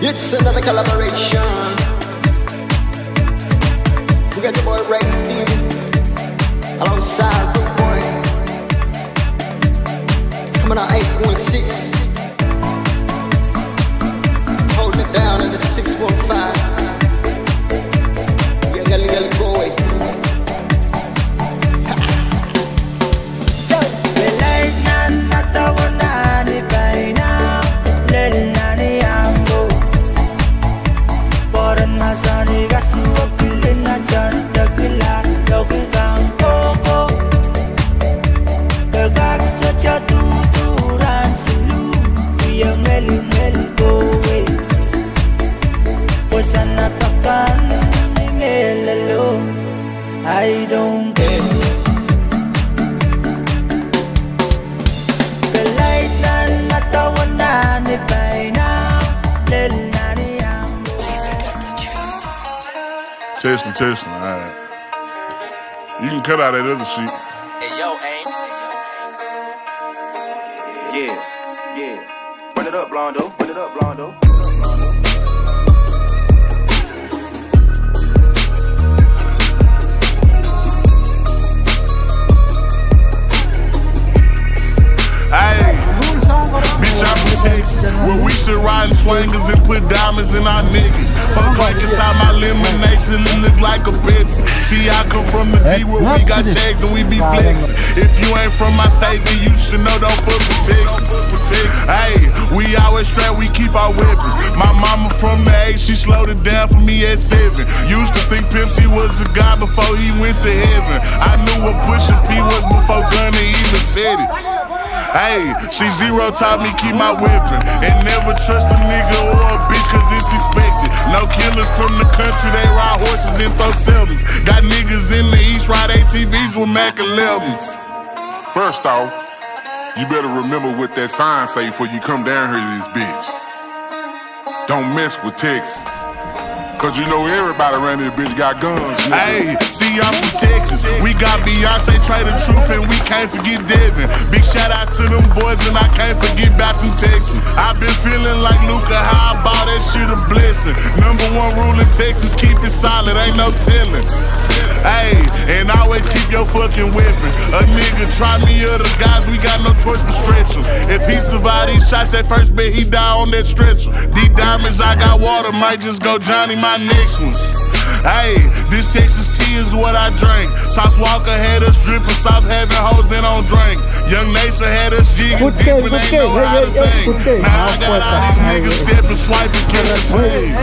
It's another collaboration. We got your boy Rex Steve alongside Root Boy. Coming out 816. Holding it down in the 615. You gotta go away. I don't care. Testing, alright. You can cut out that other shit. Hey, yo, aim. Yeah. Run it up, Blondo. Bitch, I'm from Texas, where we still riding swingers and put diamonds in our niggas. Fuck drink inside my lemonade till it look like a Pepsi. See, I come from the D where we got checks and we be flexing. If you ain't from my state, then you should know don't fuck with Texas. Hey, we always strapped, we keep our weapons. My mama from the 8, she slowed it down for me at 7. Used to think Pimp C was a god before he went to heaven. I knew what Pusha P was before Gunna even said it. Hey, C0 taught me keep my weapon and never trust a nigga or a bitch cause it's expected. No killers from the country, they ride horses and throw seldom. Got niggas in the east ride ATVs with Mac 11s. First off, you better remember what that sign say before you come down here to this bitch. Don't mess with Texas. Cause you know everybody around this bitch got guns. Hey, see, I'm from Texas. We got Beyonce, Trey the Truth, and we can't forget Devin. Big shout out to them boys, and I can't forget back from Texas. I've been feeling like Luca, how I bought that shit a blessing. Number 1 rule in Texas, keep it solid, ain't no telling. Hey, and always keep your fucking weapon. A nigga try me or the guys, we got no choice but stretch him. If he survive these shots at first, bet he die on that stretcher. These diamonds, I got water, might just go Johnny my next one. Hey, this Texas tea is what I drink. Sauce Walker had us dripping, sauce having hoes in on drink. Young Nasa had us jigging deep and ain't know how to think. Now I got all these niggas stepping, swiping, killing plays.